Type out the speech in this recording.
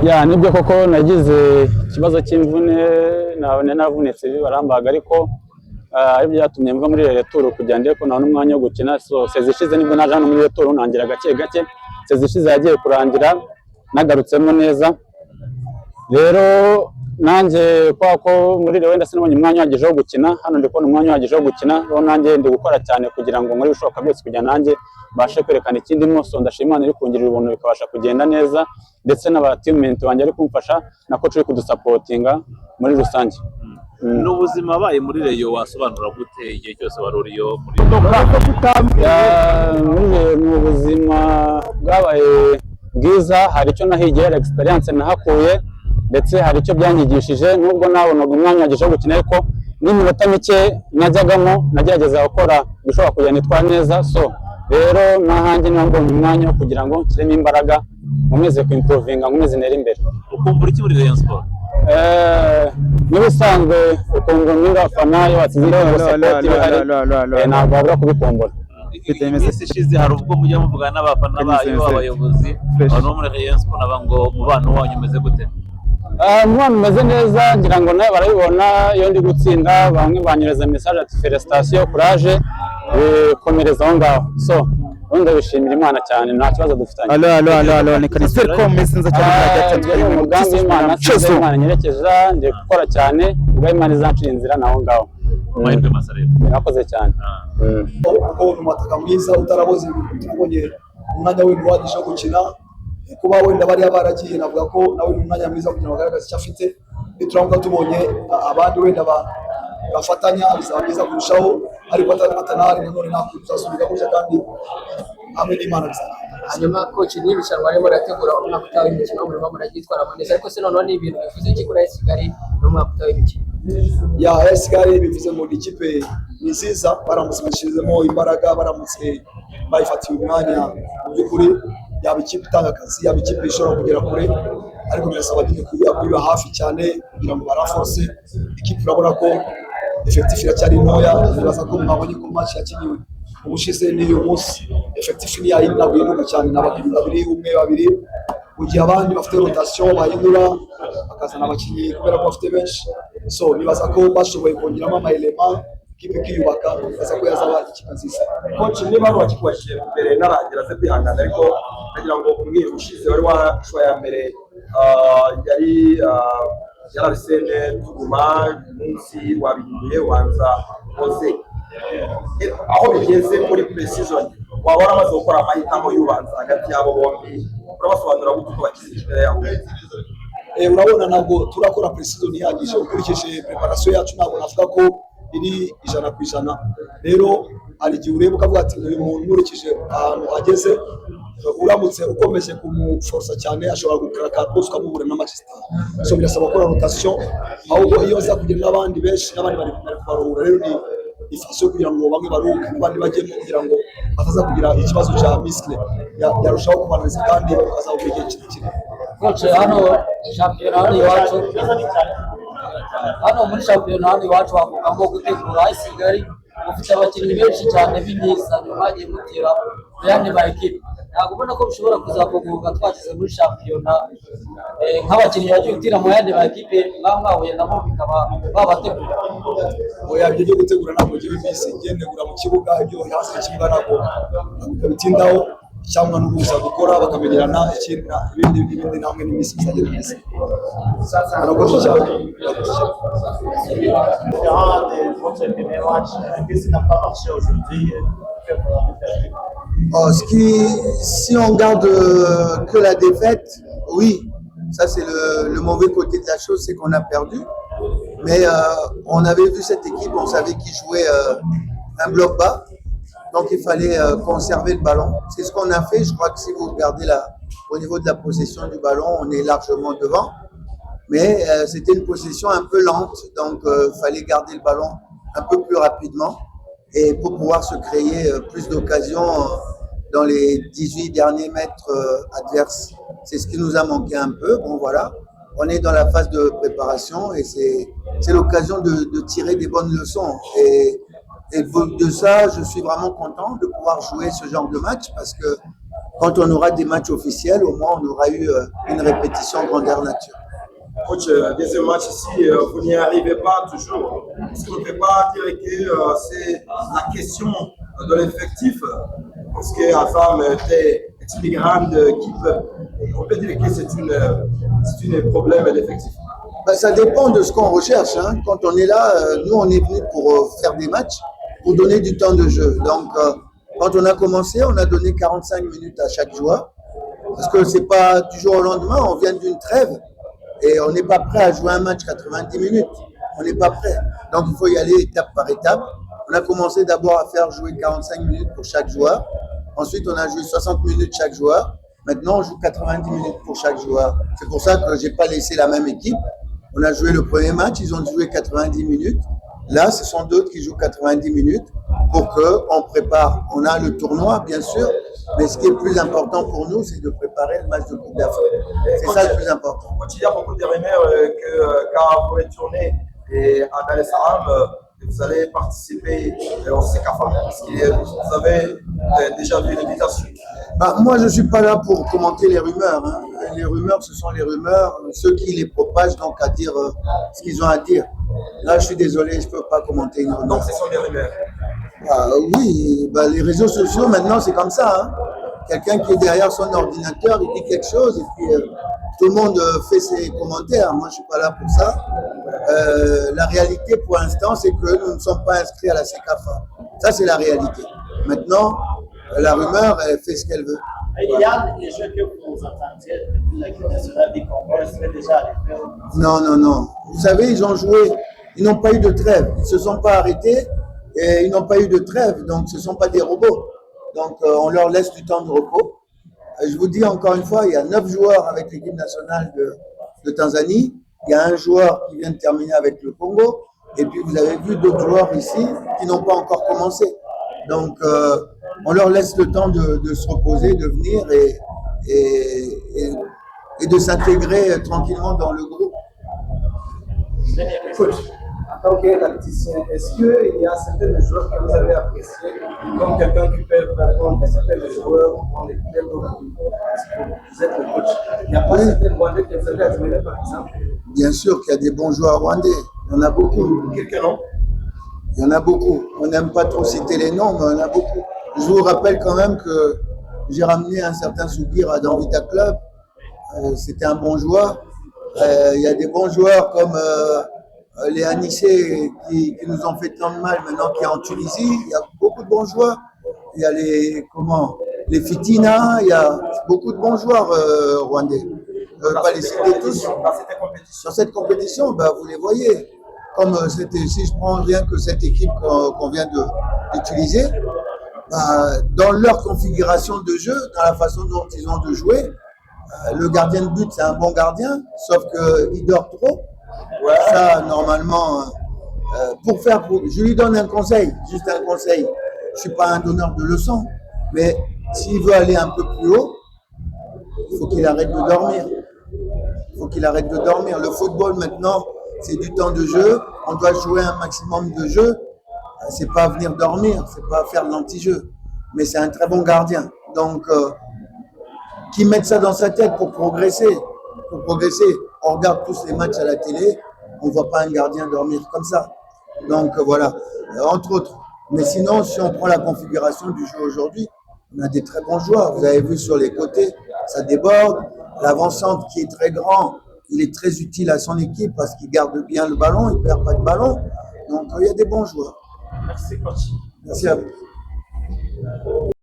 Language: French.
Ya nibyo koko nagize ikibazo cy'imvune naravunitse barambaga ariko ari byatumye mva muri retour kugira ndeko ko nta umwanya wo gukina so sezishize nibwo naje hano muri retour nangira gake gake sezishize yagiye kurangira nagarutsemo neza rero nanjye kwako muri rero wenda sinabonye umwanya uhagije wo gukina hano ndiko umwanya uhagije wo gukina rero nanjye ndi gukora cyane kugira ngo muri bishoboka byose kugira nanjye bashe kwerekana ikindi moso ndashima Imana iri kungirira ubuntu bikabasha kugenda neza ndetse n'aba teammate banjye ari kumfasha na coach uri kudusapotinga muri rusange. N'ubuzima baye muri Reyo wasobanura gute igihe cyose waruriyo muri mu buzima bwabaye bwiza hari icyo nahigiye experience nahakuye ndetse hari icyo byanyigishije nubwo nabonaga umwanya wagisha gukina ariko n'iminota mike najyagamo nagerageza gukora bishobora kujya nitwa neza so rero nahanjye nabonye umwanya wo kugira ngo nshyiremo imbaraga nkomeze ku improvinga nkomeze nere imbere. Ukumva iki muri Rayon Sport? N'ibisanzwe ukumva n'abafana iyo watsinze support bihari ntabwo wabura kubikumbura. Iminsi ishize hari ubwo mujya muvugana n'abafana bayo abayobozi no muri Rayon Sport nabango mubano wanyu umeze gute? Umwana umeze neza ngira ngo nawe barabibona iyo ndi gutsinda bamwe banyereza message ati felicitation courage komereza aho ngaho so ubundi bishimira Imana cyane nta kibazo dufitanye. Alo ni Kaniseri ko mwisenza cyane umugambi w'Imana cyose Imana nyerekeza ngiye gukora cyane ubwo Imana izancira inzira naho ngaho. Mahirwe masare murakoze cyane. Uko umutaka mwiza utaraboze tubonye umwanya w'indi wagisha gukina kuba wenda bari baragiye navuga ko nawe umwanya mwiza kugira ngo agaragaze icyo afite bituramuka tubonye abandi wenda bafatanya bizaba byiza kurushaho ariko atanahari none ntabwo tuzasubira gutya kandi hamwe n'Imana bizana. Hanyuma coach n'ibishanwa arimo arategura umwaka utaha w'imikino muri mama aragitwara neza ariko se noneho ni ibintu bivuze iki kuri AS Kigali n'umwaka utaha w'imikino? Ya AS Kigali bivuze ngo ikipe ni nziza baramutse bashyizemo imbaraga baramutse bayifatiye umwanya mu by'ukuri yaba ikipe itanga akazi yaba ikipe ishobora kugera kure ariko birasaba nyine kuyiba hafi cyane kugira ngo baraforce ikipe urabona ko effectif iracyari ntoya nibaza ko mwabonye ko match yakiniwe ubushize n'uyu munsi effectif ni yayindi ntabwo cyane n'abakinnyi babiri umwe babiri mu gihe abandi bafite rotation bahindura bakazana abakinnyi kubera ko bafite benshi so nibaza ko bashoboye kongeramo ama-elema ikipe ikiyubaka nibaza ko yazaba ikipe nziza. Coach niba ari wakikubashije mbere narangira ze kwihangana ariko nagira ngo umwe ushize wari washoye ya mbere yari Arsene Tuguma munsi wabihinduye wanza Jose aho bigeze muri pre-season waba waramaze gukora amahitamo y'ubanza hagati yabo bombi urabasobanura gute uko bakize imbere yabo? Urabona ntabwo turakora pre-season ihagije ukurikije preparation yacu ntabwo navuga ko iri 100%. Rero hari igihe ureba ukavuga ati uyu muntu nkurikije ahantu ageze uramutse ukomeje kumuforsa cyane ashobora gukaraka rwose ukamubura na Manchester so birasaba gukora rotation ahubwo iyo za kugira n'abandi benshi n'abandi bari kubarura rero ni ifashe kugira ngo bamwe baruke n'abandi bajyemo kugira ngo bataza kugira ikibazo cya miscle yarushaho kubananiza kandi azabura igihe kirekire. Coach hano shampiyona iwacu hano muri shampiyona iwacu bagomba gutegura AS Kigali ufite abakinnyi benshi cyane b'inyiza bagiye mutera yandi ba equipe ntabwo ubona ko bishobora kuzakoguka twageze muri shampiyona nk'abakinnyi bagiye gutira mu yandi ba equipe bamwahuye nabo bikaba babategura. Oya ibyo gutegura ntabwo gihe bisi ngendegura mu kibuga ibyo hasi ikibuga ntabwo bitindaho cyangwa n'ubuza gukora bakamenyerana ibindi namwe n'imisi bizagenda neza. Murakoze cyane. Si on garde que la défaite, oui, ça c'est le mauvais côté de la chose, c'est qu'on a perdu. Mais on avait vu cette équipe, on savait qu'ils jouaient un bloc bas, donc il fallait conserver le ballon. C'est ce qu'on a fait. Je crois que si vous regardez au niveau de la possession du ballon, on est largement devant. Mais c'était une possession un peu lente, donc il fallait garder le ballon un peu plus rapidement et pour pouvoir se créer plus d'occasions dans les 18 derniers mètres adverses. C'est ce qui nous a manqué un peu. Bon voilà, on est dans la phase de préparation et c'est l'occasion de tirer des bonnes leçons. Et de ça, je suis vraiment content de pouvoir jouer ce genre de match parce que quand on aura des matchs officiels, au moins on aura eu une répétition grandeur nature. Coach, deuxième match ici, vous n'y arrivez pas toujours. Est-ce qu'on ne peut pas dire que c'est la question de l'effectif? Parce que Assam est une grande équipe. On peut dire que c'est un problème d'effectif. Ben, ça dépend de ce qu'on recherche. Hein. Quand on est là, nous on est venus pour faire des matchs, pour donner du temps de jeu. Donc quand on a commencé, on a donné 45 minutes à chaque joueur. Parce que c'est pas du jour au lendemain, on vient d'une trêve. Et on n'est pas prêt à jouer un match 90 minutes. On n'est pas prêt. Donc il faut y aller étape par étape. On a commencé d'abord à faire jouer 45 minutes pour chaque joueur. Ensuite, on a joué 60 minutes chaque joueur. Maintenant, on joue 90 minutes pour chaque joueur. C'est pour ça que je n'ai pas laissé la même équipe. On a joué le premier match, ils ont joué 90 minutes. Là, ce sont d'autres qui jouent 90 minutes pour qu'on prépare. On a le tournoi, bien sûr, mais ce qui est plus important pour nous, c'est de préparer le match de Coupe d'Afrique. C'est ça le plus important. Il y a beaucoup de rumeurs que quand vous retournez à Dar es Salaam, vous allez participer au CECAFA. Est-ce que vous avez déjà vu l'invitation? Bah, moi, je ne suis pas là pour commenter les rumeurs. Hein. Les rumeurs, ce sont les rumeurs. Ceux qui les propagent, donc, à dire ce qu'ils ont à dire. Là, je suis désolé, je ne peux pas commenter une rumeur. Donc, ce sont des rumeurs. Ah, oui, bah, les réseaux sociaux, maintenant, c'est comme ça. Hein. Quelqu'un qui est derrière son ordinateur, il dit quelque chose et puis tout le monde fait ses commentaires. Moi, je ne suis pas là pour ça. La réalité, pour l'instant, c'est que nous ne sommes pas inscrits à la CECAFA. Ça, c'est la réalité. Maintenant, la rumeur, elle fait ce qu'elle veut. Yann, les jeux que vous entendiez de l'équipe nationale des Congo, est déjà allé faire? Non, non, non. Vous savez, ils ont joué, ils n'ont pas eu de trêve. Ils ne se sont pas arrêtés et ils n'ont pas eu de trêve. Donc, ce ne sont pas des robots. Donc, on leur laisse du temps de repos. Je vous dis encore une fois, il y a 9 joueurs avec l'équipe nationale de Tanzanie. Il y a un joueur qui vient de terminer avec le Congo. Et puis, vous avez vu d'autres joueurs ici qui n'ont pas encore commencé. Donc, on leur laisse le temps de se reposer, de venir et de s'intégrer tranquillement dans le groupe. Coach, en tant que tacticien, est-ce qu'il y a certains joueurs que vous avez appréciés, comme quelqu'un qui peut répondre à certains joueurs dans les clubs où vous êtes le coach? Il n'y a pas certains Rwandais que vous avez admirés, par exemple? Bien sûr qu'il y a des bons joueurs rwandais. Il y en a beaucoup. Quelques noms? Il y en a beaucoup. On n'aime pas trop citer les noms, mais il y en a beaucoup. Je vous rappelle quand même que j'ai ramené un certain Soubir à Danvita Club. C'était un bon joueur. Il y a des bons joueurs comme les Anissé qui nous ont fait tant de mal maintenant, qui est en Tunisie. Il y a beaucoup de bons joueurs. Il y a les Fitina. Il y a beaucoup de bons joueurs rwandais. Je ne vais pas les citer tous. Sur cette compétition, ben, vous les voyez. Comme si je prends rien que cette équipe qu'on vient d'utiliser, dans leur configuration de jeu, dans la façon dont ils ont de jouer, le gardien de but, c'est un bon gardien, sauf qu'il dort trop. Ouais. Ça, normalement, je lui donne un conseil, juste un conseil. Je ne suis pas un donneur de leçons, mais s'il veut aller un peu plus haut, il faut qu'il arrête de dormir. Il faut qu'il arrête de dormir. Le football, maintenant, c'est du temps de jeu. On doit jouer un maximum de jeu. C'est pas venir dormir, c'est pas faire de l'anti-jeu. Mais c'est un très bon gardien. Donc, qui mette ça dans sa tête pour progresser. Pour progresser, on regarde tous les matchs à la télé, on ne voit pas un gardien dormir comme ça. Donc voilà, entre autres. Mais sinon, si on prend la configuration du jeu aujourd'hui, on a des très bons joueurs. Vous avez vu sur les côtés, ça déborde. L'avant-centre qui est très grand, il est très utile à son équipe parce qu'il garde bien le ballon, il ne perd pas de ballon. Donc il y a des bons joueurs. Merci, coach. Merci à vous.